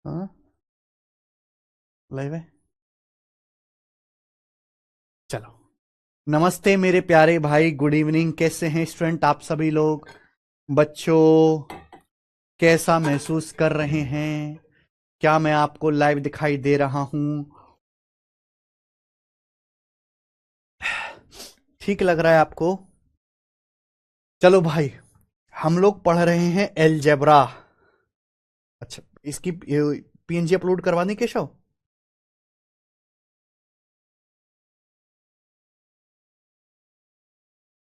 हाँ, लाइव है। चलो, नमस्ते मेरे प्यारे भाई, गुड इवनिंग। कैसे हैं स्टूडेंट आप सभी लोग? बच्चों, कैसा महसूस कर रहे हैं? क्या मैं आपको लाइव दिखाई दे रहा हूं? ठीक लग रहा है आपको? चलो भाई, हम लोग पढ़ रहे हैं एलजेब्रा। अच्छा, इसकी पीएनजी अपलोड करवानी केशव?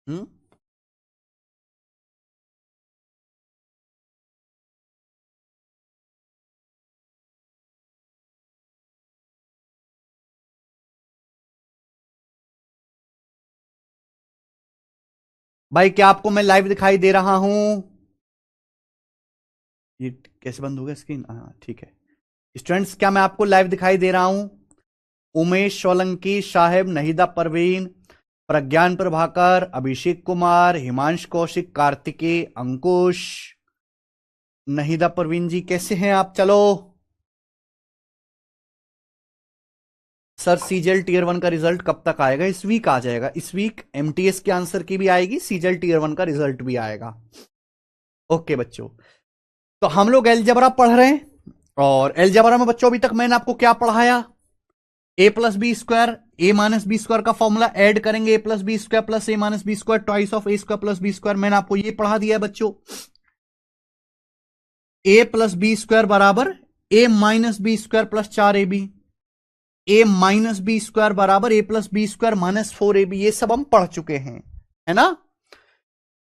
हम्म। भाई, क्या आपको मैं लाइव दिखाई दे रहा हूं? ये कैसे बंद हो गया स्क्रीन? हाँ, ठीक है। स्टूडेंट्स, क्या मैं आपको लाइव दिखाई दे रहा हूं? उमेश सोलंकी साहेब, नहिदा परवीन, प्रज्ञान प्रभाकर, अभिषेक कुमार, हिमांश कौशिक, कार्तिकेय, अंकुश, नहिदा परवीन जी, कैसे हैं आप? चलो सर, सीजल टीयर 1 का रिजल्ट कब तक आएगा? इस वीक आ जाएगा। इस वीक एमटीएस के आंसर की भी आएगी, सीजल टीयर 1 का रिजल्ट भी आएगा। ओके बच्चों, तो हम लोग एलजेब्रा पढ़ रहे हैं। और एलजेब्रा में बच्चों, अभी तक मैंने आपको क्या पढ़ाया? A plus B square, A minus B square का फॉर्मूला ऐड करेंगे, A plus B square plus A minus B square twice of A square plus B square. मैंने आपको ये पढ़ा दिया है बच्चों। ए प्लस बी स्क्वायर बराबर A minus B square plus 4ab, A minus B square बराबर A plus B square minus 4ab। ये सब हम पढ़ चुके हैं, है ना?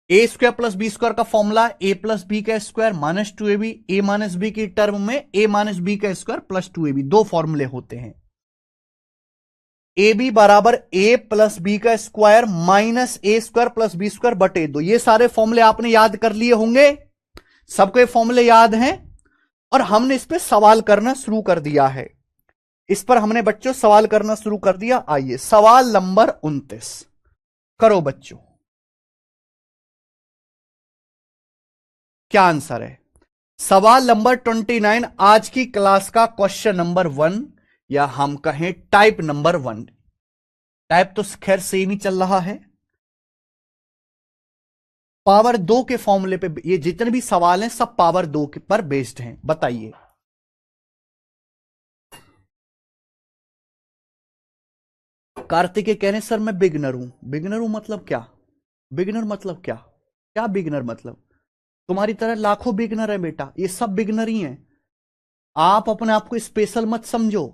A square plus B square का फॉर्मूला ए प्लस बी का square minus 2ab, A minus B की टर्म में ए माइनस बी का स्क्वायर प्लस 2ab। दो फॉर्मूले होते हैं। ए बी बराबर ए प्लस बी का स्क्वायर माइनस ए स्क्वायर प्लस बी स्क्वायर बटे 2। ये सारे फॉर्मूले आपने याद कर लिए होंगे। सबके फॉर्मूले याद हैं और हमने इस पे सवाल करना शुरू कर दिया है। इस पर हमने बच्चों सवाल करना शुरू कर दिया। आइए, सवाल नंबर 29 करो बच्चों। क्या आंसर है? सवाल नंबर 29 आज की क्लास का क्वेश्चन नंबर 1, या हम कहें टाइप नंबर 1। टाइप तो खैर सेम ही चल रहा है। पावर 2 के फॉर्मूले पे ये जितने भी सवाल हैं सब पावर 2 पर बेस्ड हैं। बताइए। कार्तिकेय कह रहे हैं सर मैं बिगनर हूं। बिगनर हूं मतलब क्या? बिगनर मतलब क्या? क्या बिगनर मतलब? तुम्हारी तरह लाखों बिगनर है बेटा, ये सब बिगनर ही हैं। आप अपने आप को स्पेशल मत समझो।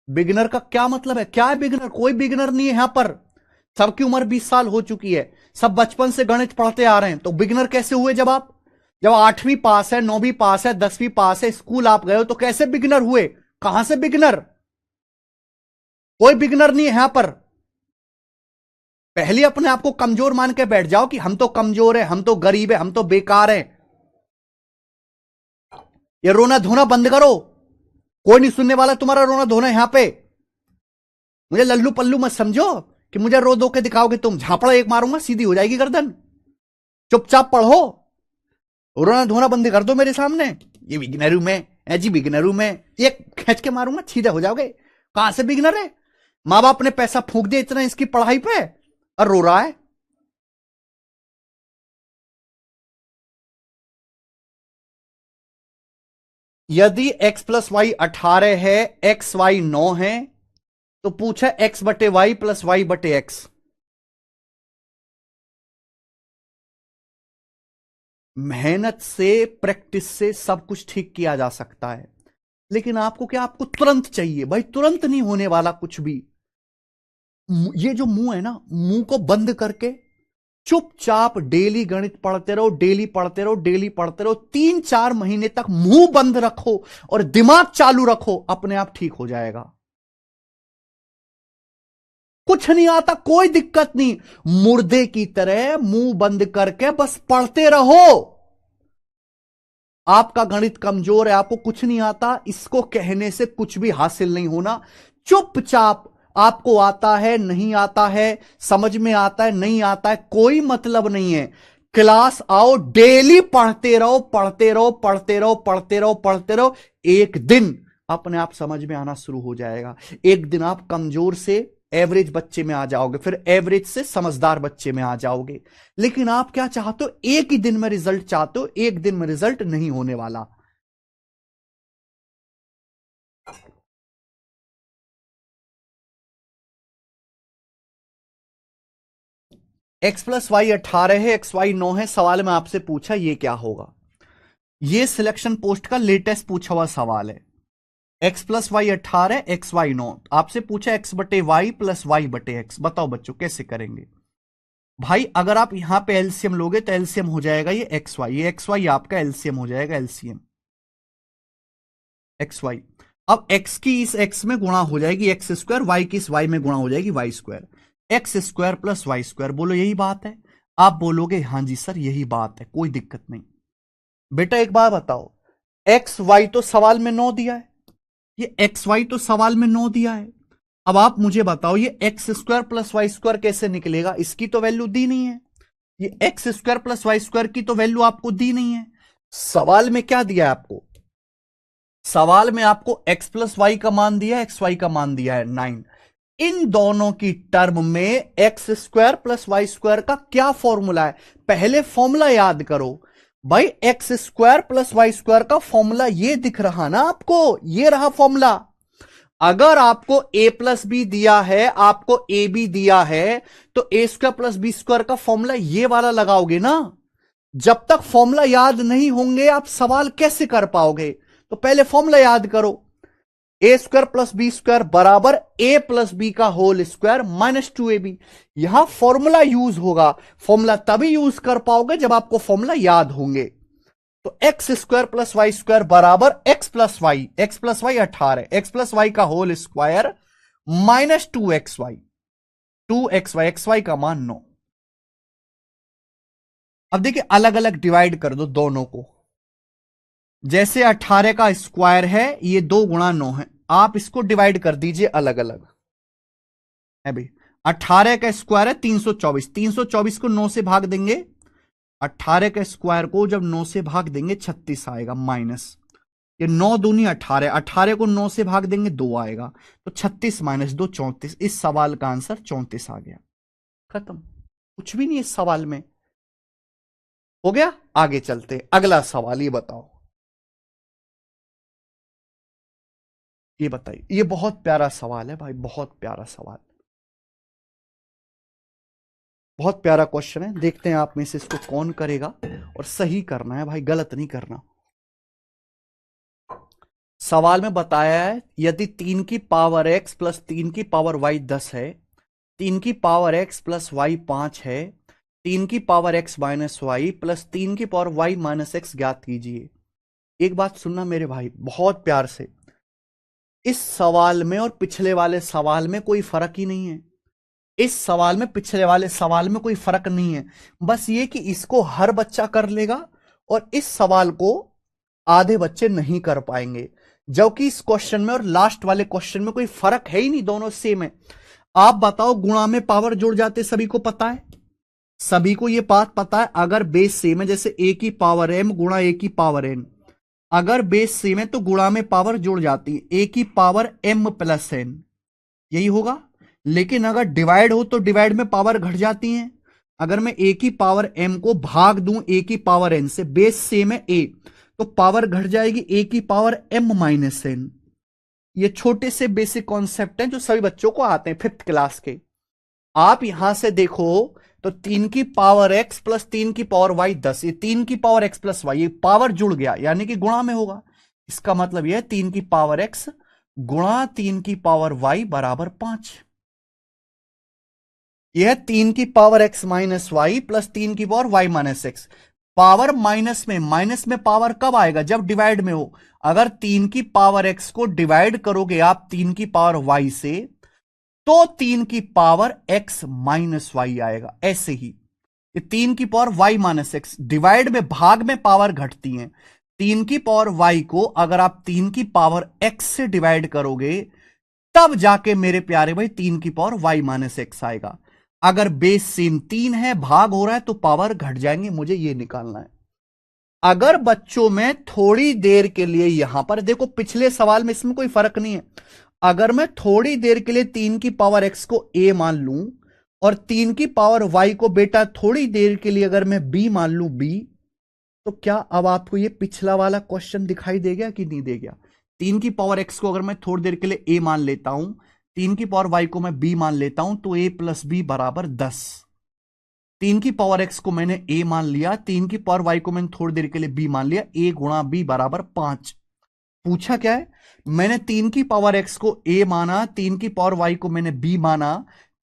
बिगनर का क्या मतलब है? क्या है बिगनर? कोई बिगनर नहीं है यहां पर। सबकी उम्र 20 साल हो चुकी है। सब बचपन से गणित पढ़ते आ रहे हैं। तो बिगनर कैसे हुए? जब 8वीं पास है, 9वीं पास है, 10वीं पास है, स्कूल आप गए हो, तो कैसे बिगनर हुए? कहां से बिगनर? कोई बिगनर नहीं है यहां पर। पहले अपने आप को कमजोर मान के बैठ जाओ कि हम तो कमजोर है, हम तो गरीब है, हम तो बेकार है। ये रोना धोना बंद करो। कोई नहीं सुनने वाला तुम्हारा रोना धोना यहां पे। मुझे लल्लू पल्लू मत समझो कि मुझे रो धो के दिखाओगे तुम। झापड़ा एक मारूंगा सीधी हो जाएगी गर्दन। चुपचाप पढ़ो। रोना धोना बंद कर दो मेरे सामने। ये बिगनरू में, जी बिगनरू में, एक खींच के मारूंगा सीधे हो जाओगे। कहां से बिगनर है? माँ बाप ने पैसा फूंक दिया इतना इसकी पढ़ाई पे और रो रहा है। यदि x प्लस वाई 18 है, एक्स वाई 9 है, तो पूछा x बटे वाई प्लस वाई बटे एक्स। मेहनत से, प्रैक्टिस से सब कुछ ठीक किया जा सकता है। लेकिन आपको क्या, आपको तुरंत चाहिए भाई। तुरंत नहीं होने वाला कुछ भी। ये जो मुंह है ना, मुंह को बंद करके चुपचाप डेली गणित पढ़ते रहो, डेली पढ़ते रहो, डेली पढ़ते रहो। 3-4 महीने तक मुंह बंद रखो और दिमाग चालू रखो, अपने आप ठीक हो जाएगा। कुछ नहीं आता, कोई दिक्कत नहीं। मुर्दे की तरह मुंह बंद करके बस पढ़ते रहो। आपका गणित कमजोर है, आपको कुछ नहीं आता, इसको कहने से कुछ भी हासिल नहीं होना। चुपचाप, आपको आता है नहीं आता है, समझ में आता है नहीं आता है, कोई मतलब नहीं है। क्लास आओ, डेली पढ़ते रहो पढ़ते रहो पढ़ते रहो पढ़ते रहो पढ़ते रहो, एक दिन अपने आप समझ में आना शुरू हो जाएगा। एक दिन आप कमजोर से एवरेज बच्चे में आ जाओगे, फिर एवरेज से समझदार बच्चे में आ जाओगे। लेकिन आप क्या चाहते हो? एक ही दिन में रिजल्ट चाहते हो। एक दिन में रिजल्ट नहीं होने वाला। x प्लस वाई 18 है, एक्स वाई 9 है। सवाल में आपसे पूछा ये क्या होगा? ये सिलेक्शन पोस्ट का लेटेस्ट पूछा हुआ सवाल है। x plus Y 18, X Y 9, आपसे पूछा x बटे वाई प्लस वाई बटे एक्स। बताओ बच्चों कैसे करेंगे? भाई अगर आप यहां पे एलसीएम लोगे तो एलसीएम हो जाएगा ये एक्स वाई, ये एक्स वाई आपका एलसीएम हो जाएगा, एलसीएम एक्स वाई। अब x की इस x में गुणा हो जाएगी एक्स स्क्वायर, वाई की इस y में गुणा हो जाएगी Y square. X square plus Y square, बोलो यही बात है? आप बोलोगे हाँ जी सर यही बात है, कोई दिक्कत नहीं। बेटा एक बात बताओ, एक्स वाई तो सवाल में 9 दिया है, ये एक्स वाई तो सवाल में 9 दिया है। अब आप मुझे बताओ ये X square plus Y square कैसे निकलेगा? इसकी तो वैल्यू दी नहीं है। ये X square plus Y square की तो वैल्यू आपको दी नहीं है। सवाल में क्या दिया है आपको? सवाल में आपको x प्लस वाई का मान दिया है, एक्स वाई का मान दिया है 9। इन दोनों की टर्म में X square plus Y square का क्या फॉर्मूला है? पहले फॉर्मूला याद करो भाई। X square plus Y square का फॉर्मूला ये दिख रहा ना आपको, ये रहा फॉर्मूला। अगर आपको a प्लस बी दिया है, आपको ए बी दिया है, तो ए स्क्वायर प्लस बी स्क्वायर का फॉर्मूला ये वाला लगाओगे ना। जब तक फॉर्मूला याद नहीं होंगे आप सवाल कैसे कर पाओगे? तो पहले फॉर्मूला याद करो। A square plus B square बराबर ए प्लस बी का होल स्क्वायर माइनस 2ab। यहां फॉर्मूला यूज होगा। फॉर्मूला तभी यूज कर पाओगे जब आपको फॉर्मूला याद होंगे। तो X square plus Y square बराबर X plus Y 18, X plus Y का whole square minus 2xy, 2xy, X Y का मान 9। अब देखिए अलग अलग डिवाइड कर दो दोनों को। जैसे 18 का स्क्वायर है, ये 2 गुणा 9 है, आप इसको डिवाइड कर दीजिए अलग अलग है भाई। 18 का स्क्वायर है 324, 324 को 9 से भाग देंगे। 18 के स्क्वायर को जब 9 से भाग देंगे 36 आएगा माइनस, ये 9 दूनी 18, 18 को 9 से भाग देंगे 2 आएगा, तो 36 माइनस 2 34। इस सवाल का आंसर 34 आ गया। खत्म, कुछ भी नहीं इस सवाल में। हो गया? आगे चलते, अगला सवाल ये बताओ। ये बताइए, ये बहुत प्यारा सवाल है भाई, बहुत प्यारा सवाल, बहुत प्यारा क्वेश्चन है। देखते हैं आप में से इसको कौन करेगा, और सही करना है भाई, गलत नहीं करना। सवाल में बताया है यदि 3 की पावर x प्लस 3 की पावर y 10 है, 3 की पावर x प्लस y 5 है, 3 की power x minus Y plus 3 की पावर y माइनस एक्स ज्ञात कीजिए। एक बात सुनना मेरे भाई बहुत प्यार से, इस सवाल में और पिछले वाले सवाल में कोई फर्क ही नहीं है। इस सवाल में पिछले वाले सवाल में कोई फर्क नहीं है, बस ये कि इसको हर बच्चा कर लेगा और इस सवाल को आधे बच्चे नहीं कर पाएंगे। जबकि इस क्वेश्चन में और लास्ट वाले क्वेश्चन में कोई फर्क है ही नहीं, दोनों सेम है। आप बताओ, गुणा में पावर जुड़ जाते, सभी को पता है, सभी को यह बात पता है। अगर बेस सेम है, जैसे a की पावर m गुणा a की पावर n, अगर बेस सेम है तो गुणा में पावर जुड़ जाती है, a की पावर m प्लस n, यही होगा। लेकिन अगर डिवाइड हो तो डिवाइड में पावर घट जाती है। अगर मैं a की पावर m को भाग दूं a की पावर n से, बेस सेम है a, तो पावर घट जाएगी a की पावर m माइनस n। ये छोटे से बेसिक कॉन्सेप्ट हैं जो सभी बच्चों को आते हैं 5th क्लास के। आप यहां से देखो तो 3 की पावर x प्लस 3 की पावर y 10, ये 3 की पावर x प्लस y, ये पावर जुड़ गया यानी कि गुणा में होगा। इसका मतलब यह 3 की पावर x गुणा 3 की पावर y बराबर 5। यह 3 की power x minus Y plus 3 की power y minus X. Power minus में पावर कब आएगा? जब डिवाइड में हो। अगर 3 की पावर x को डिवाइड करोगे आप 3 की पावर y से, तो 3 की पावर x माइनस वाई आएगा। ऐसे ही ये 3 की power y minus x, divide में भाग में पावर घटती है। 3 की पावर y को अगर आप 3 की पावर x से डिवाइड करोगे, तब जाके मेरे प्यारे भाई 3 की पावर y माइनस एक्स आएगा। अगर बेस सेम 3 है, भाग हो रहा है, तो पावर घट जाएंगे, मुझे ये निकालना है। अगर बच्चों में थोड़ी देर के लिए, यहां पर देखो पिछले सवाल में इसमें कोई फर्क नहीं है, अगर मैं थोड़ी देर के लिए 3 की पावर x को a मान लूं और 3 की पावर y को बेटा थोड़ी देर के लिए अगर मैं b मान लूं b, तो क्या अब आपको ये पिछला वाला क्वेश्चन दिखाई देगा कि नहीं देगा? 3 की पावर x को अगर मैं थोड़ी देर के लिए a मान लेता हूं, 3 की पावर y को मैं b मान लेता हूं, तो a प्लस बी बराबर 10। 3 की पावर x को मैंने a मान लिया, 3 की पावर y को मैंने थोड़ी देर के लिए b मान लिया, a गुणा b बराबर 5। पूछा क्या है? मैंने 3 की पावर x को a माना, 3 की पावर y को मैंने b माना,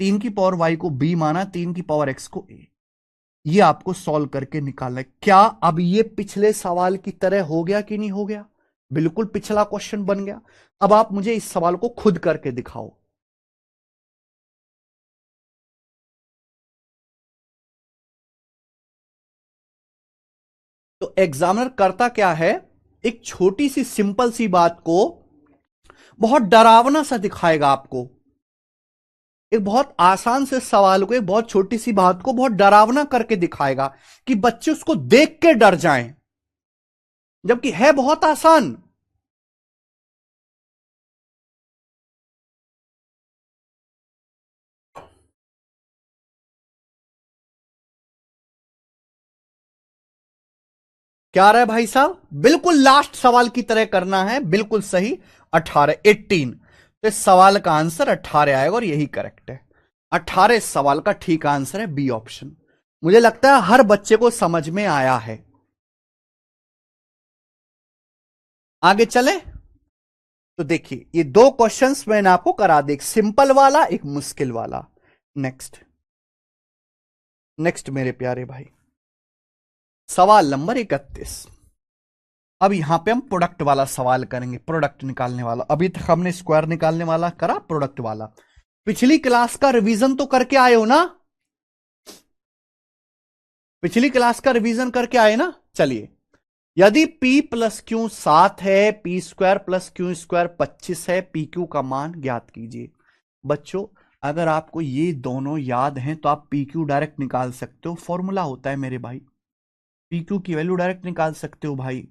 3 की पावर y को b माना, 3 की पावर x को a। ये आपको सॉल्व करके निकालना है। क्या अब ये पिछले सवाल की तरह हो गया कि नहीं हो गया? बिल्कुल पिछला क्वेश्चन बन गया। अब आप मुझे इस सवाल को खुद करके दिखाओ। तो एग्जामिनर करता क्या है, एक छोटी सी सिंपल सी बात को बहुत डरावना सा दिखाएगा आपको। एक बहुत आसान से सवाल को, एक बहुत छोटी सी बात को बहुत डरावना करके दिखाएगा कि बच्चे उसको देख के डर जाएं, जबकि है बहुत आसान। क्या रहा है भाई साहब? बिल्कुल लास्ट सवाल की तरह करना है, बिल्कुल सही। 18 तो इस सवाल का आंसर 18 आएगा और यही करेक्ट है। 18 इस सवाल का ठीक आंसर है, बी ऑप्शन। मुझे लगता है हर बच्चे को समझ में आया है। आगे चले तो देखिए, ये दो क्वेश्चंस मैंने आपको करा दे, एक सिंपल वाला, एक मुश्किल वाला। नेक्स्ट नेक्स्ट मेरे प्यारे भाई, सवाल नंबर 31। अब यहां पे हम प्रोडक्ट वाला सवाल करेंगे, प्रोडक्ट निकालने वाला। अभी तक हमने स्क्वायर निकालने वाला करा, प्रोडक्ट वाला पिछली क्लास का रिवीजन तो करके आए हो ना? पिछली क्लास का रिवीजन करके आए ना? चलिए, यदि p प्लस क्यू 7 है, P square plus Q square 25 है, पी क्यू का मान ज्ञात कीजिए। बच्चों, अगर आपको ये दोनों याद हैं तो आप पी क्यू डायरेक्ट निकाल सकते हो, फॉर्मूला होता है मेरे भाई। पी क्यू की वैल्यू डायरेक्ट निकाल सकते हो भाई।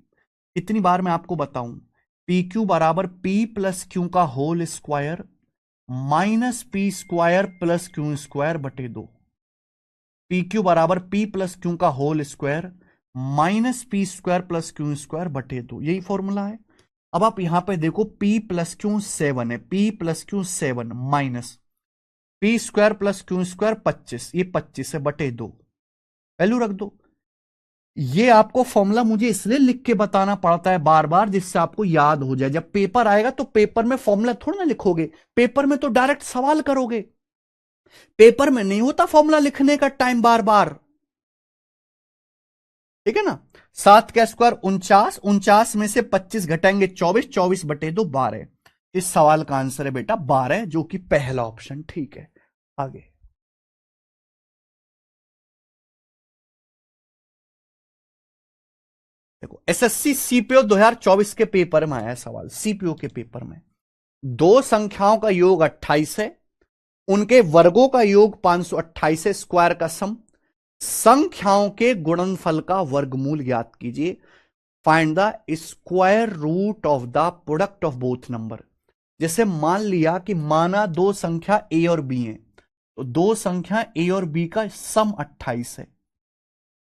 इतनी बार मैं आपको बताऊं, पी क्यू बराबर पी प्लस क्यू का whole square minus P square plus Q square बटे 2। पी क्यू बराबर पी प्लस क्यू का whole square minus P square plus Q square बटे 2, यही फॉर्मूला है। अब आप यहां पे देखो, p प्लस क्यू 7 है, p plus Q 7 minus P square plus Q square 25, ये 25 है बटे 2, वैल्यू रख दो। ये आपको फॉर्मूला मुझे इसलिए लिख के बताना पड़ता है बार बार, जिससे आपको याद हो जाए। जब पेपर आएगा तो पेपर में फॉर्मूला थोड़ा ना लिखोगे, पेपर में तो डायरेक्ट सवाल करोगे। पेपर में नहीं होता फॉर्मूला लिखने का टाइम बार बार, ठीक है ना? 7 का स्क्वायर 49, 49 में से 25 घटाएंगे 24, 24 बटे 2 12। इस सवाल का आंसर है बेटा 12, जो कि पहला ऑप्शन ठीक है। आगे देखो, एसएससी सीपीओ 2024 के पेपर में आया सवाल। सीपीओ के पेपर में दो संख्याओं का योग 28 है, उनके वर्गों का योग 528 है, स्क्वायर का सम, संख्याओं के गुणनफल का वर्गमूल ज्ञात कीजिए। Find the square root of the product of both number. जैसे मान लिया कि माना दो संख्या ए और बी है, तो दो संख्या ए और बी का सम 28 है,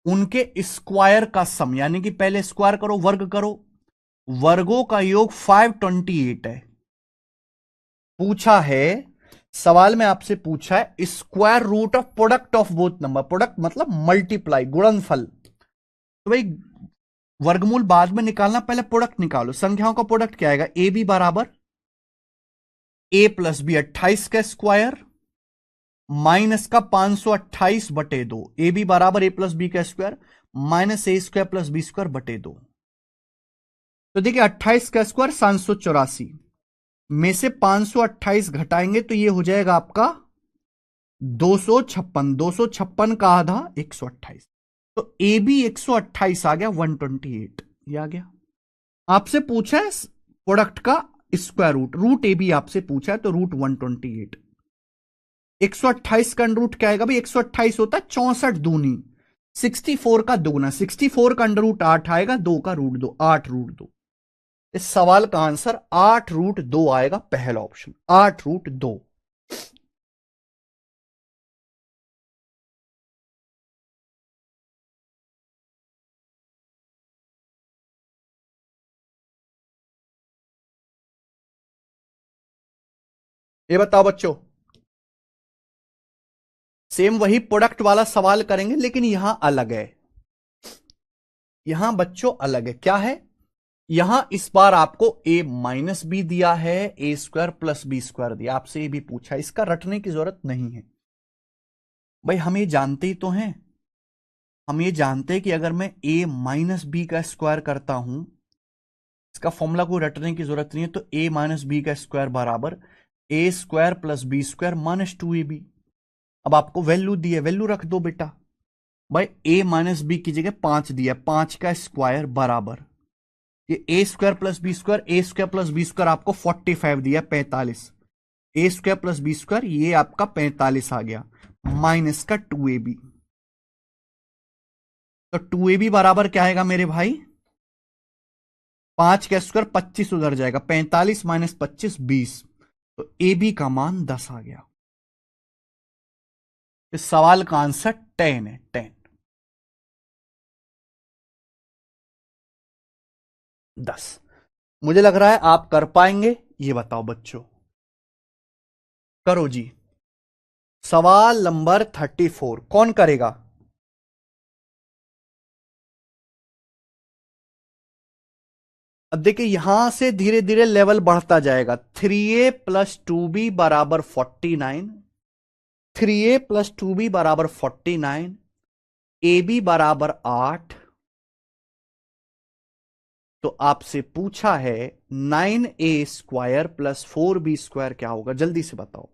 उनके स्क्वायर का सम, यानी कि पहले स्क्वायर करो, वर्ग करो, वर्गों का योग 528 है। पूछा है, सवाल में आपसे पूछा है square root of product of both number. Product मतलब मल्टीप्लाई, गुणनफल। तो भाई वर्गमूल बाद में निकालना, पहले प्रोडक्ट निकालो। संख्याओं का प्रोडक्ट क्या आएगा? ए बी बराबर ए प्लस बी 28 का स्क्वायर माइनस का 528 बटे 2, ए बी बराबर ए प्लस बी का स्क्वायर माइनस ए स्क्वायर प्लस बी स्क्वायर बटे 2। तो देखिए 28 का स्क्वायर 784 में से 528 घटाएंगे तो ये हो जाएगा आपका 256, 256 का आधा 128, तो ए बी 128 आ गया, 128 ये आ गया। आपसे पूछा है प्रोडक्ट का square root, root A B आपसे पूछा है, तो रूट 128। 128 का अंडर रूट क्या आएगा भाई? 128 होता है 64 दूनी 64 का दोगुना, 64 का अंडर रूट 8 आएगा, 2 का रूट 2, 8 रूट 2। इस सवाल का आंसर 8 रूट 2 आएगा, पहला ऑप्शन 8 रूट 2। ये बताओ बच्चों, सेम वही प्रोडक्ट वाला सवाल करेंगे लेकिन यहां अलग है। यहां बच्चों अलग है, क्या है? यहां इस बार आपको a माइनस बी दिया है, ए स्क्वायर प्लस बी स्क्वायर दिया, आपसे ये भी पूछा, इसका रटने की जरूरत नहीं है भाई, हम ये जानते ही तो हैं। हम ये जानते हैं कि अगर मैं a माइनस बी का स्क्वायर करता हूं, इसका फॉर्मूला को रटने की जरूरत नहीं है, तो a माइनस बी का स्क्वायर बराबर A square plus B square minus 2ab। अब आपको वैल्यू दी है, वैल्यू रख दो बेटा भाई। a माइनस बी की जगह 5 दिया, 5 का स्क्वायर बराबर ये ए square plus B square, A square plus B square आपको 45 दिया, 45, ए स्क्वायर प्लस बी स्क्वायर ये आपका 45 आ गया, माइनस का 2ab। तो 2ab बराबर क्या आएगा मेरे भाई? 5 का स्क्वायर 25 उधर जाएगा, 45 माइनस 25 20, तो ab का मान 10 आ गया। इस सवाल का आंसर 10 है, 10। 10 मुझे लग रहा है आप कर पाएंगे, ये बताओ बच्चों। करो जी। सवाल नंबर 34 कौन करेगा? अब देखिए यहां से धीरे धीरे लेवल बढ़ता जाएगा। 3a प्लस 2b बराबर 49, 3a प्लस 2b बराबर 49, ab बराबर 8। तो आपसे पूछा है 9a square plus 4b square क्या होगा, जल्दी से बताओ।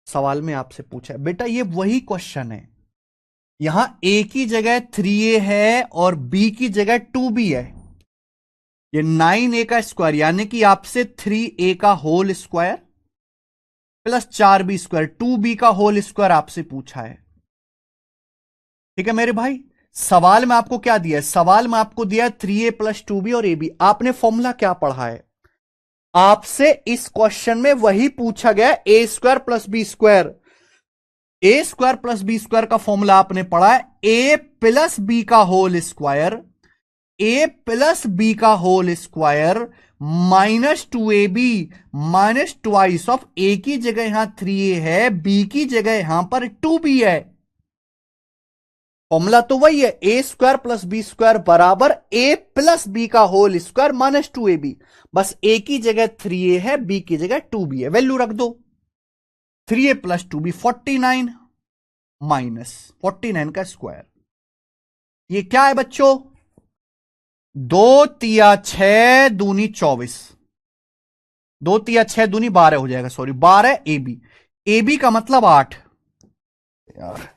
सवाल में आपसे पूछा है बेटा, ये वही क्वेश्चन है। यहां a की जगह 3a है और b की जगह 2b है। ये 9a का स्क्वायर यानी कि आपसे 3a का whole square plus 4b square, 2b का होल स्क्वायर आपसे पूछा है। ठीक है मेरे भाई, सवाल में आपको क्या दिया है? सवाल में आपको दिया है 3a प्लस 2b और ab। आपने फॉर्मूला क्या पढ़ा है? आपसे इस क्वेश्चन में वही पूछा गया, A square plus B square. A square plus B square का फॉर्मूला आपने पढ़ा है, ए प्लस बी का whole square, A plus B का whole square minus 2ab minus twice of A की जगह यहां 3a है, बी की जगह यहां पर 2b है। फॉर्मूला तो वही है, ए स्क्वायर प्लस बी स्क्वायर बराबर ए प्लस बी का होल स्क्वायर माइनस 2ab। बस ए की जगह 3a है, बी की जगह 2b है, वैल्यू रख दो। 3a प्लस 2b 49 माइनस 49 का स्क्वायर, ये क्या है बच्चों? 2 तिया 6 दूनी 24, 2 तिया 6 दूनी 12 हो जाएगा, सॉरी 12 ab। ab का मतलब 8 यार,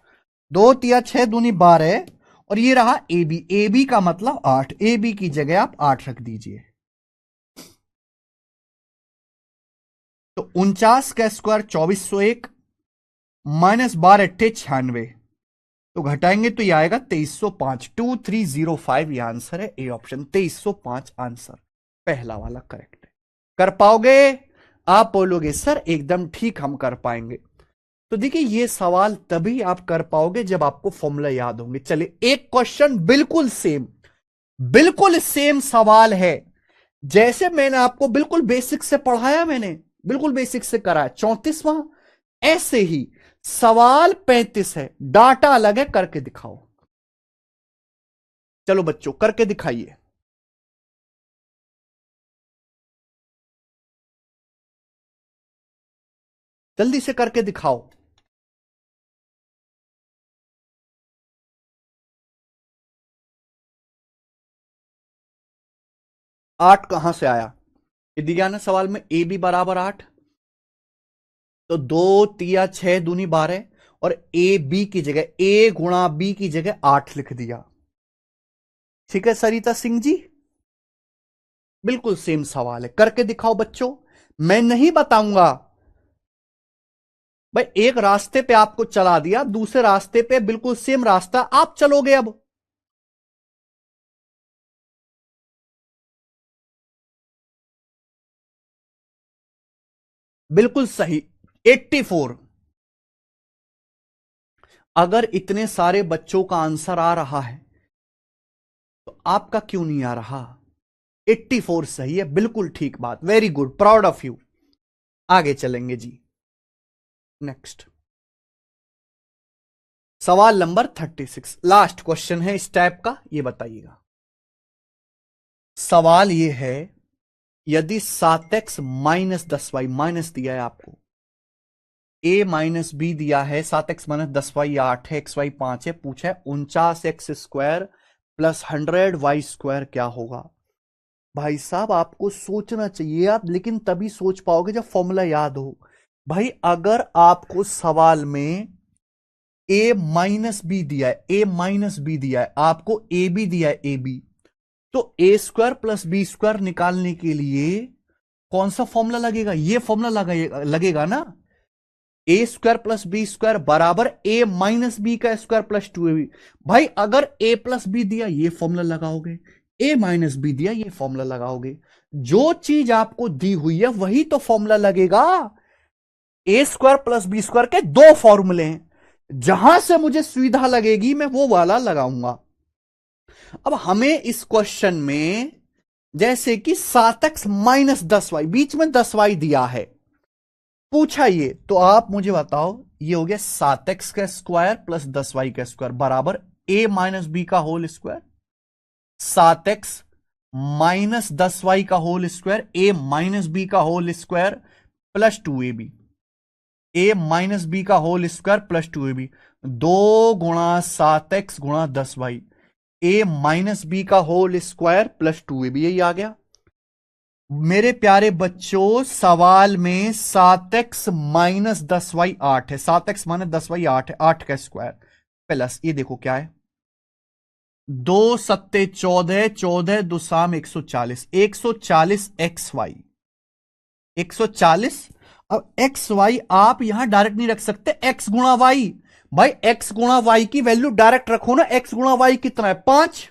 2 तिया 6 दूनी 12 और ये रहा ab, ab का मतलब 8, ab की जगह आप 8 रख दीजिए। तो 49 का स्क्वायर 2401 माइनस 12 अट्ठे 96, तो घटाएंगे तो ये आएगा 2305, 2305 ये आंसर है, ए ऑप्शन 2305 आंसर पहला वाला करेक्ट है। कर पाओगे? आप बोलोगे सर एकदम ठीक हम कर पाएंगे। तो देखिए ये सवाल तभी आप कर पाओगे जब आपको फॉर्मूला याद होंगे। चलिए एक क्वेश्चन बिल्कुल सेम सवाल है जैसे मैंने आपको बिल्कुल बेसिक से पढ़ाया, मैंने बिल्कुल बेसिक से कराया 34वां, ऐसे ही सवाल 35 है, डाटा अलग है, करके दिखाओ। चलो बच्चों करके दिखाइए। जल्दी से करके दिखाओ। 8 कहां से आया? ये दिया ना सवाल में, ए बी बराबर 8, तो 2 तिया 6 दूनी 12 और ए बी की जगह, ए गुणा बी की जगह 8 लिख दिया। ठीक है सरिता सिंह जी, बिल्कुल सेम सवाल है, करके दिखाओ बच्चों। मैं नहीं बताऊंगा भाई। एक रास्ते पे आपको चला दिया, दूसरे रास्ते पे बिल्कुल सेम रास्ता आप चलोगे अब। बिल्कुल सही, 84। अगर इतने सारे बच्चों का आंसर आ रहा है तो आपका क्यों नहीं आ रहा? 84 सही है, बिल्कुल ठीक बात, very good, proud of you. आगे चलेंगे जी, नेक्स्ट सवाल नंबर 36, लास्ट क्वेश्चन है इस टाइप का, ये बताइएगा। सवाल ये है, यदि 7x माइनस 10y माइनस दिया है आपको, a माइनस बी दिया है, 7x माइनस 10y 8 है, xy 5 है, पूछा है 49x² प्लस 100y स्क्वायर क्या होगा। भाई साहब आपको सोचना चाहिए आप, लेकिन तभी सोच पाओगे जब फॉर्मूला याद हो। भाई अगर आपको सवाल में a माइनस बी दिया है, a माइनस बी दिया है, आपको ए बी दिया है, ए बी, तो ए स्क्वायर प्लस बी स्क्वायर निकालने के लिए कौन सा फॉर्मूला लगेगा? ये फॉर्मूला लगेगा ना, A square plus B square बराबर ए माइनस बी का स्क्वायर प्लस 2ab। भाई अगर ए प्लस बी दिया ये फॉर्मूला लगाओगे, ए माइनस बी दिया ये फॉर्मूला लगाओगे, जो चीज आपको दी हुई है वही तो फॉर्मूला लगेगा। ए स्क्वायर प्लस बी स्क्वायर के दो फॉर्मूले हैं, जहां से मुझे सुविधा लगेगी मैं वो वाला लगाऊंगा। अब हमें इस क्वेश्चन में जैसे कि 7x माइनस 10y, बीच में 10y दिया है, पूछा ये, तो आप मुझे बताओ, ये हो गया 7x का स्क्वायर प्लस 10y का स्क्वायर बराबर a माइनस बी का whole square, 7x minus 10y का whole square a minus B का whole square plus 2ab, a minus B का होल स्क्वायर प्लस 2ab, 2 गुणा 7x गुणा 10y, a माइनस बी का whole square plus 2ab, यही आ गया। मेरे प्यारे बच्चों सवाल में 7x माइनस 10y 8 है, 7x माइनस 10y 8 है, 8 का स्क्वायर प्लस ये देखो क्या है, 2 सत्ते 14, 14 दुसाम 140, 140 एक्स वाई, 140। अब एक्स वाई आप यहां डायरेक्ट नहीं रख सकते, एक्स गुणा वाई। भाई एक्स गुणा वाई की वैल्यू डायरेक्ट रखो ना, एक्स गुणा वाई कितना है 5,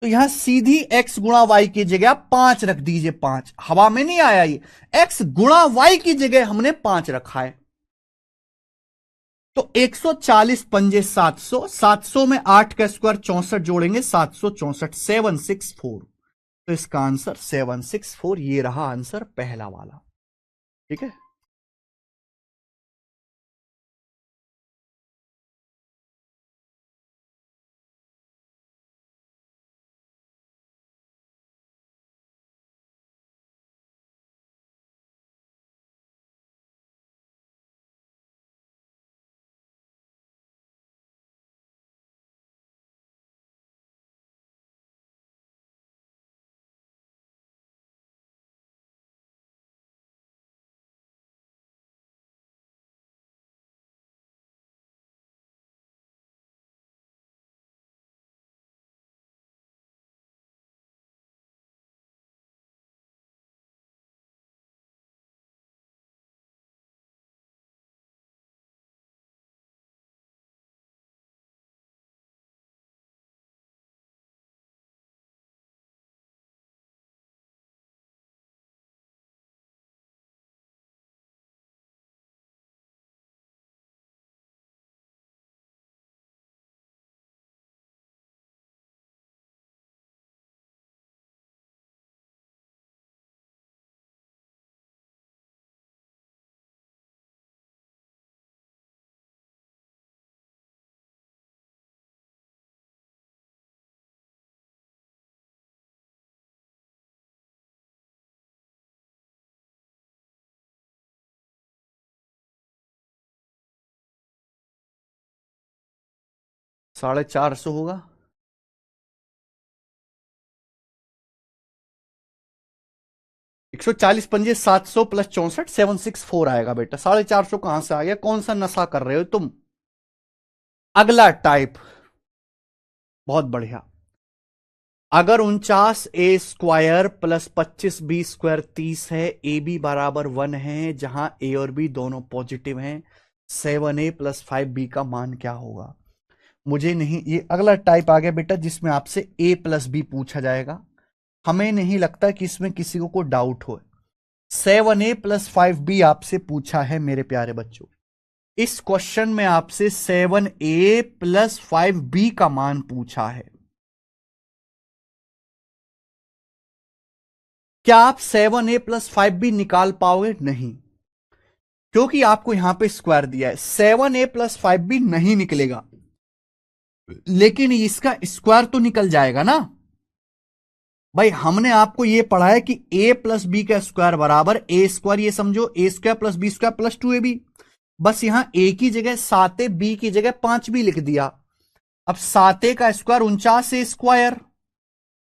तो यहां सीधी x गुणा वाई की जगह 5 रख दीजिए, 5 हवा में नहीं आया, ये x गुणा वाई की जगह हमने 5 रखा है। तो 140 पंजे 700, 700 में 8 का स्क्वायर 64 जोड़ेंगे, 764, 764, तो इसका आंसर 764, ये रहा आंसर पहला वाला। ठीक है, साढ़े 400 होगा। 140 पंजे 700 प्लस 64, 764 आएगा बेटा, 450 कहां से आ गया, कौन सा नशा कर रहे हो तुम। अगला टाइप, बहुत बढ़िया। अगर 49a² प्लस 25b² 30 है, ए बी बराबर 1 है, जहां ए और बी दोनों पॉजिटिव हैं, 7a प्लस 5b का मान क्या होगा? मुझे नहीं, ये अगला टाइप आ गया बेटा जिसमें आपसे a प्लस बी पूछा जाएगा। हमें नहीं लगता कि इसमें किसी को कोई डाउट हो। 7a प्लस 5b आपसे पूछा है मेरे प्यारे बच्चों। इस क्वेश्चन में आपसे 7a प्लस 5b का मान पूछा है। क्या आप 7a प्लस 5b निकाल पाओगे? नहीं, क्योंकि आपको यहां पे स्क्वायर दिया है। 7a प्लस 5b नहीं निकलेगा, लेकिन इसका स्क्वायर तो निकल जाएगा ना भाई। हमने आपको यह पढ़ा है कि a प्लस बी का स्क्वायर बराबर a², ये समझो a² plus b² plus 2ab। बस यहां a की जगह 7a, b की जगह 5b लिख दिया। अब 7a का स्क्वायर 49a²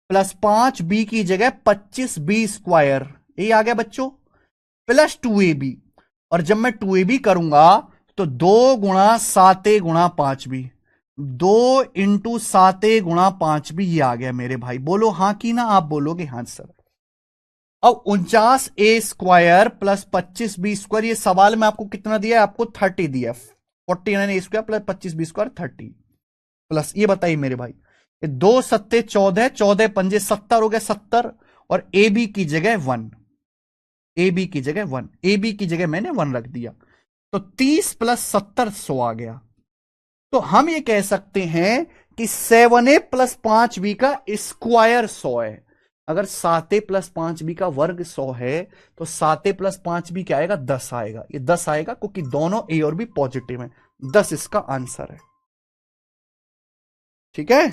प्लस 5b की जगह 25b², ये आ गया बच्चों, प्लस 2ab। और जब मैं 2ab करूंगा तो 2 गुणा 7a गुणा 5b, 2 इंटू 7a गुणा 5b, ये आ गया मेरे भाई। बोलो हाँ की ना? आप बोलोगे हाँ सर। अब 49a² प्लस 25b², ये सवाल में आपको कितना दिया है? आपको 30 दिया। 49a² प्लस 25b² 30 प्लस, ये बताइए मेरे भाई, 2 सत्ते 14, 14 पंजे 70 हो गया, 70। और ए बी की जगह 1, ए बी की जगह 1, ए बी की जगह मैंने 1 रख दिया, तो 30 प्लस 70 100 आ गया। तो हम ये कह सकते हैं कि 7a प्लस 5b का स्क्वायर 100 है। अगर 7a प्लस 5b का वर्ग 100 है तो 7a प्लस 5b क्या आएगा? 10 आएगा। ये 10 आएगा क्योंकि दोनों a और b पॉजिटिव हैं। 10 इसका आंसर है। ठीक है,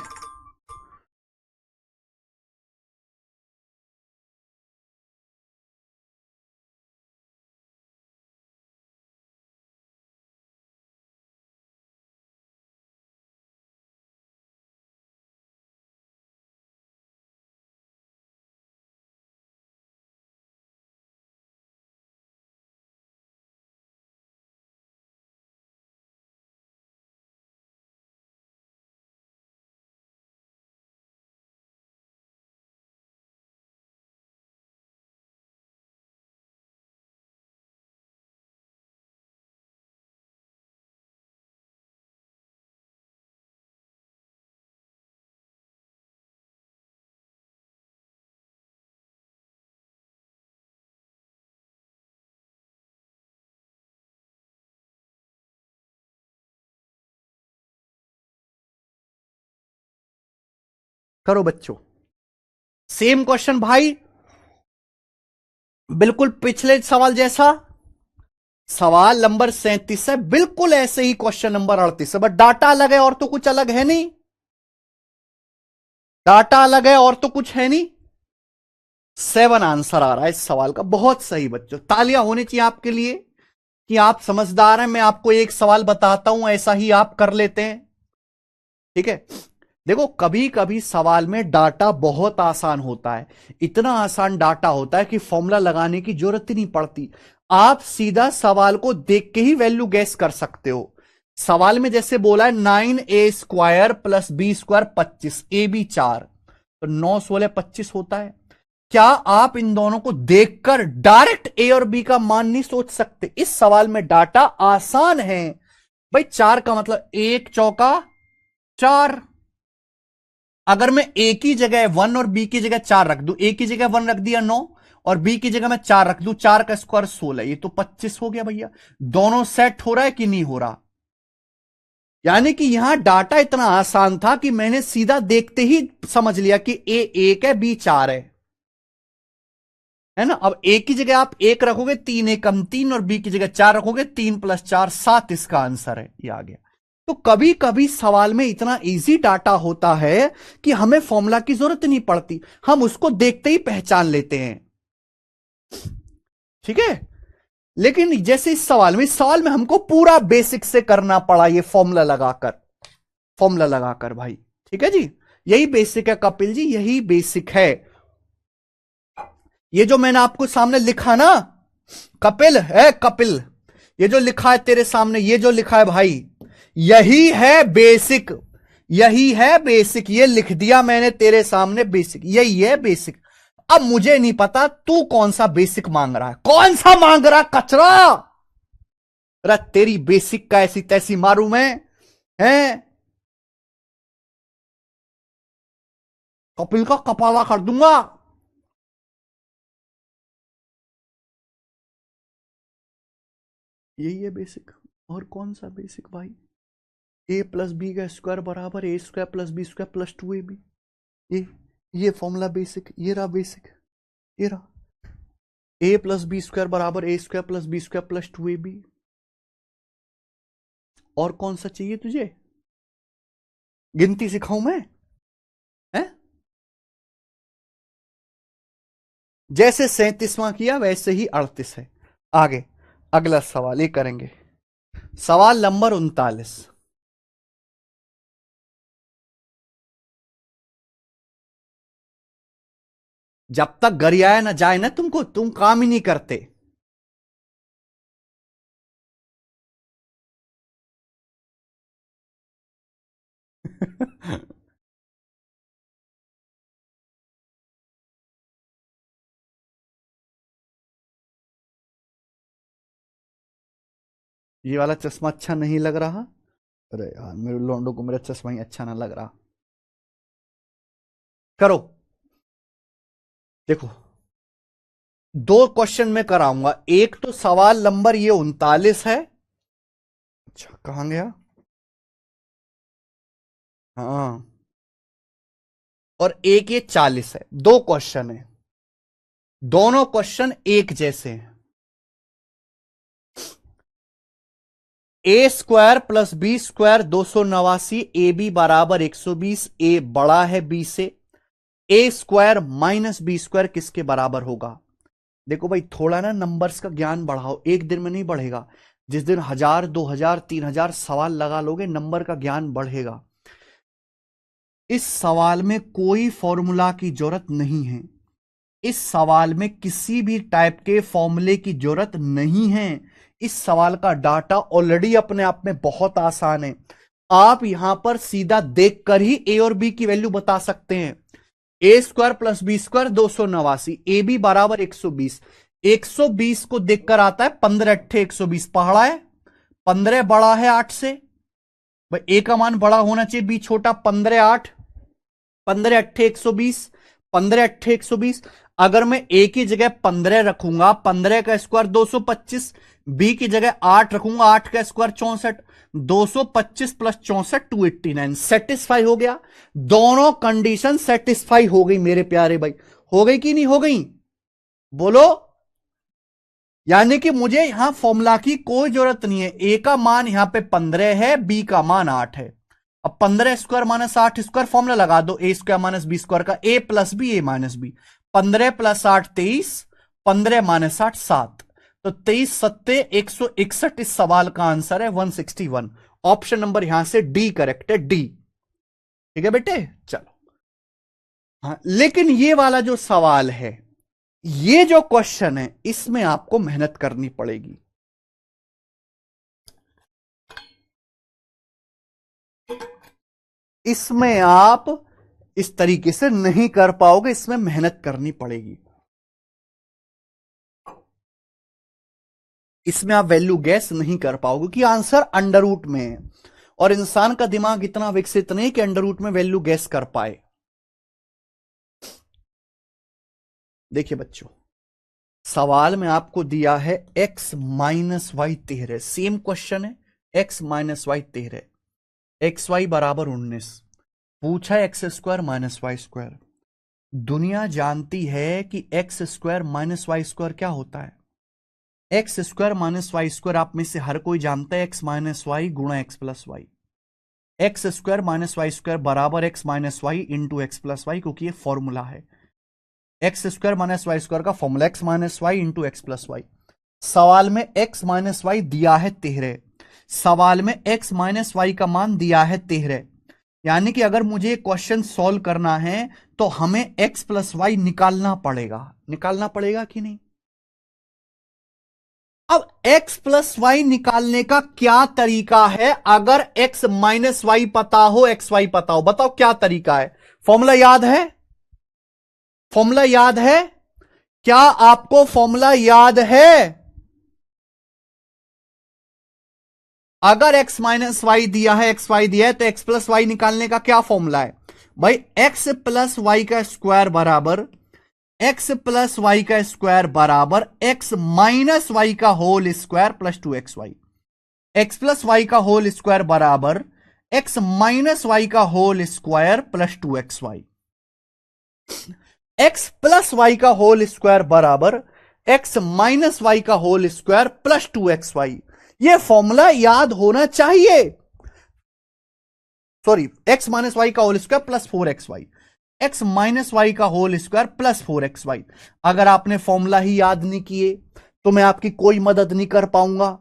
करो बच्चों। सेम क्वेश्चन भाई, बिल्कुल पिछले सवाल जैसा। सवाल नंबर 37 है, बिल्कुल ऐसे ही क्वेश्चन नंबर 38 है, बट डाटा अलग है और तो कुछ अलग है नहीं। डाटा अलग है और तो कुछ है नहीं। 7 आंसर आ रहा है इस सवाल का। बहुत सही बच्चों, तालियां होनी चाहिए आपके लिए कि आप समझदार हैं। मैं आपको एक सवाल बताता हूं, ऐसा ही आप कर लेते हैं। ठीक है, देखो कभी कभी सवाल में डाटा बहुत आसान होता है, इतना आसान डाटा होता है कि फॉर्मूला लगाने की जरूरत ही नहीं पड़ती। आप सीधा सवाल को देख के ही वैल्यू गैस कर सकते हो। सवाल में जैसे बोला है 9a² plus b² 25, A B 4, तो 9 16 25 होता है। क्या आप इन दोनों को देखकर डायरेक्ट ए और बी का मान नहीं सोच सकते? इस सवाल में डाटा आसान है भाई। 4 का मतलब 1 चौका 4। अगर मैं ए की जगह 1 और बी की जगह 4 रख दूं, ए की जगह 1 रख दिया 9 और बी की जगह मैं 4 रख दूं, 4 का स्क्वायर 16, ये तो 25 हो गया भैया। दोनों सेट हो रहा है कि नहीं हो रहा? यानी कि यहां डाटा इतना आसान था कि मैंने सीधा देखते ही समझ लिया कि ए 1 है, बी 4 है ना। अब ए की जगह आप 1 रखोगे, 3 एकम 3, और बी की जगह 4 रखोगे, 3 + 4 7, इसका आंसर है, ये आ गया। तो कभी कभी सवाल में इतना इजी डाटा होता है कि हमें फॉर्मूला की जरूरत नहीं पड़ती, हम उसको देखते ही पहचान लेते हैं। ठीक है, लेकिन जैसे इस सवाल में हमको पूरा बेसिक से करना पड़ा, ये फॉर्मूला लगाकर भाई। ठीक है जी, यही बेसिक है कपिल जी, यही बेसिक है। ये जो मैंने आपको सामने लिखा ना कपिल है, कपिल, ये जो लिखा है तेरे सामने, ये जो लिखा है भाई, यही है बेसिक। यही है बेसिक, ये लिख दिया मैंने तेरे सामने, बेसिक यही है बेसिक। अब मुझे नहीं पता तू कौन सा बेसिक मांग रहा है, कौन सा मांग रहा कचरा। अरे तेरी बेसिक का ऐसी तैसी मारू मैं, हैं? कपिल का कपाला कर दूंगा। यही है बेसिक, और कौन सा बेसिक भाई? ए प्लस बी का स्क्वायर बराबर A square plus B square plus 2ab। ये फॉर्मूला बेसिक, ये रहा बेसिक, ये रहा। ए प्लस बी स्क्वायर बराबर A square plus B square plus 2ab। और कौन सा चाहिए तुझे? गिनती सिखाऊं मैं? है? जैसे 37वां किया वैसे ही 38 है। आगे अगला सवाल ये करेंगे, सवाल नंबर 39। जब तक गरियाया ना जाए ना तुमको, तुम काम ही नहीं करते। ये वाला चश्मा अच्छा नहीं लग रहा। अरे यार मेरे लोंडो को मेरा चश्मा ही अच्छा ना लग रहा। करो, देखो दो क्वेश्चन में कराऊंगा। एक तो सवाल नंबर ये 39 है। अच्छा कहां गया? हाँ, और एक ये 40 है। दो क्वेश्चन है, दोनों क्वेश्चन एक जैसे हैं। A square plus B square 289, A B बराबर 120, ए बड़ा है बी से। A square minus B square किसके बराबर होगा? देखो भाई थोड़ा ना नंबर्स का ज्ञान बढ़ाओ, एक दिन में नहीं बढ़ेगा। जिस दिन 1000 2000 3000 सवाल लगा लोगे नंबर का ज्ञान बढ़ेगा। इस सवाल में कोई फॉर्मूला की जरूरत नहीं है, इस सवाल में किसी भी टाइप के फॉर्मूले की जरूरत नहीं है। इस सवाल का डाटा ऑलरेडी अपने आप में बहुत आसान है। आप यहां पर सीधा देखकर ही ए और बी की वैल्यू बता सकते हैं। A square plus B square 289, A B बराबर 120। 120 को देखकर आता है 15 अट्ठे 120, पहाड़ा है। 15 बड़ा है 8 से, भाई ए का मान बड़ा होना चाहिए, बी छोटा। 15 8, 15 अट्ठे 120, 15 अट्ठे 120। अगर मैं ए की जगह 15 रखूंगा, 15 का स्क्वायर 225, बी की जगह 8 रखूंगा, 8 का स्क्वायर 64, 225 प्लस 64 289। सेटिस्फाई हो गया, दोनों कंडीशन सेटिस्फाई हो गई मेरे प्यारे भाई। हो गई कि नहीं हो गई? बोलो। यानी कि मुझे यहां फॉर्मूला की कोई जरूरत नहीं है। ए का मान यहां पे 15 है, बी का मान 8 है। अब 15 स्क्वायर माइनस 8 स्क्वायर फॉर्मूला लगा दो, ए स्क्वायर माइनस बी स्क्वायर का, ए प्लस बी ए माइनस बी। 15 प्लस 8 23, 15 माइनस 8 7, तो 23 सत्ते 161। इस सवाल का आंसर है 161। ऑप्शन नंबर यहां से डी करेक्ट है, डी। ठीक है बेटे, चलो। हाँ लेकिन ये वाला जो सवाल है, ये जो क्वेश्चन है, इसमें आपको मेहनत करनी पड़ेगी। इसमें आप इस तरीके से नहीं कर पाओगे, इसमें मेहनत करनी पड़ेगी। इसमें आप वैल्यू गैस नहीं कर पाओगे कि आंसर अंडर रूट में है, और इंसान का दिमाग इतना विकसित नहीं कि अंडर रूट में वैल्यू गैस कर पाए। देखिए बच्चों, सवाल में आपको दिया है x minus Y 13, same question है। x minus Y 13, X Y बराबर 19, पूछा है X square minus Y square. दुनिया जानती है कि X square minus Y square क्या होता है। X square minus Y square आप में से हर कोई जानता है, एक्स माइनस वाई गुणा X plus Y. X square minus Y square बराबर X minus Y into X plus Y, क्योंकि ये फॉर्मूला है। X square minus Y square का formula X minus Y into X plus Y. सवाल में x minus Y दिया है 13, सवाल में एक्स माइनस वाई का मान दिया है 13। यानी कि अगर मुझे क्वेश्चन सॉल्व करना है तो हमें एक्स प्लस वाई निकालना पड़ेगा। निकालना पड़ेगा कि नहीं? अब x प्लस वाई निकालने का क्या तरीका है? अगर x माइनस वाई पता हो, एक्स वाई पता हो, बताओ क्या तरीका है? फॉर्मूला याद है? फॉर्मूला याद है? क्या आपको फॉर्मूला याद है? अगर x माइनस वाई दिया है, एक्स वाई दिया है, तो x प्लस वाई निकालने का क्या फॉर्मूला है भाई? x प्लस वाई का स्क्वायर बराबर x प्लस वाई का स्क्वायर बराबर x माइनस वाई का whole square plus 2xy। x plus Y का होल स्क्वायर बराबर x माइनस वाई का whole square plus 2xy। x plus Y का होल स्क्वायर बराबर x माइनस वाई का whole square plus 2xy। यह formula याद होना चाहिए। सॉरी, x माइनस वाई का whole square plus 4xy, x minus Y का होल स्क्वायर प्लस 4xy। अगर आपने फॉर्मूला ही याद नहीं किए तो मैं आपकी कोई मदद नहीं कर पाऊंगा।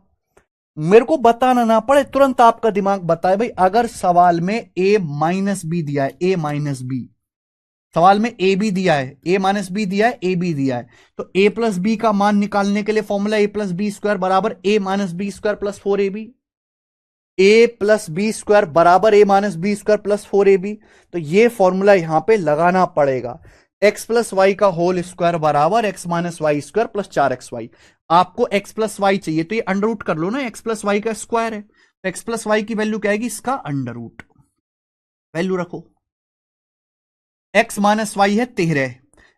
मेरे को बताना ना पड़े, तुरंत आपका दिमाग बताए भाई। अगर सवाल में a माइनस बी दिया है, a माइनस बी, सवाल में ए बी दिया है, ए माइनस बी दिया है, ए बी दिया है, तो ए प्लस बी का मान निकालने के लिए formula A plus B square बराबर A minus B square plus 4ab। A plus B square बराबर A minus B square plus 4ab। तो ये फॉर्मूला यहां पे लगाना पड़ेगा। एक्स प्लस वाई का होल स्क्वायर बराबर X minus Y square plus 4xy। आपको एक्स प्लस वाई चाहिए तो ये अंडर रूट कर लो ना, एक्स प्लस वाई का स्क्वायर है, तो एक्स प्लस वाई की वैल्यू क्या आएगी? इसका अंडर रूट। वैल्यू रखो, एक्स माइनस वाई है 13,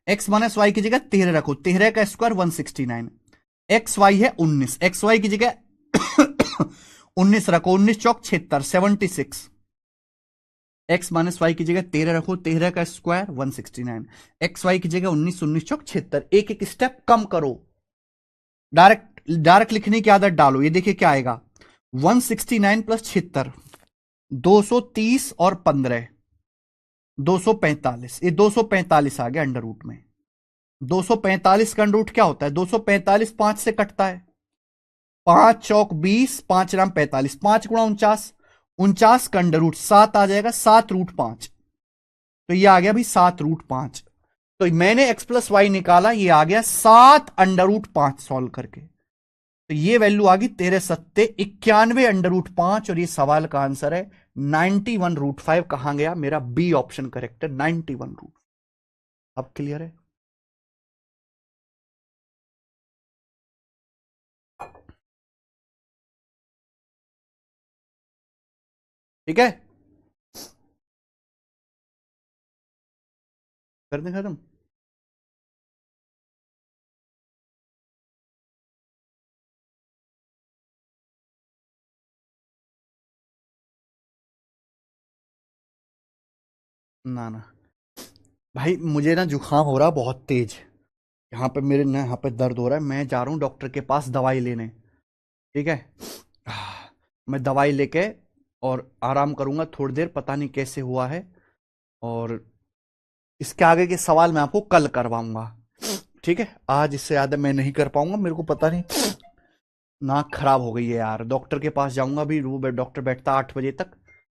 एक्स माइनस वाई की जगह 13 रखो, 13 का स्क्वायर 169, एक्स वाई है 19, एक्स वाई की जगह 19 रखो, 19 चौक 76, 76, एक्स माइनस वाई की जगह 13 रखो, 13 का स्क्वायर 169, एक्स वाई की जगह 19, 19 चौक 76। एक एक स्टेप कम करो, डायरेक्ट लिखने की आदत डालो। ये देखिए क्या आएगा, 169 प्लस 76, 230 और 15, 245। ये 245 आ गया अंडर रूट में। 245 का अंडर रूट क्या होता है? 245 5 से कटता है, 5 चौक 20, 5 राम 45, 5 गुणा 49, 49 का अंडर रूट 7 आ जाएगा, 7 रूट 5। तो ये आ गया भाई 7 रूट 5। तो मैंने एक्स प्लस वाई निकाला, ये आ गया 7 अंडर रूट 5 सॉल्व करके। तो ये वैल्यू आ गई 13 सत्ते 91 अंडर रूट 5। और ये सवाल का आंसर है 91 रूट 5। कहां गया मेरा बी ऑप्शन करेक्ट है, 91 रूट। अब क्लियर है? ठीक है, कर दें खत्म। ना ना भाई, मुझे ना जुकाम हो रहा बहुत तेज, यहाँ पे मेरे ना यहाँ पे दर्द हो रहा है। मैं जा रहा हूँ डॉक्टर के पास दवाई लेने। ठीक है, मैं दवाई लेके और आराम करूंगा थोड़ी देर, पता नहीं कैसे हुआ है। और इसके आगे के सवाल मैं आपको कल करवाऊंगा। ठीक है, आज इससे ज्यादा मैं नहीं कर पाऊंगा, मेरे को पता नहीं, नाक खराब हो गई है यार। डॉक्टर के पास जाऊंगा भी, वो डॉक्टर बैठता 8 बजे तक।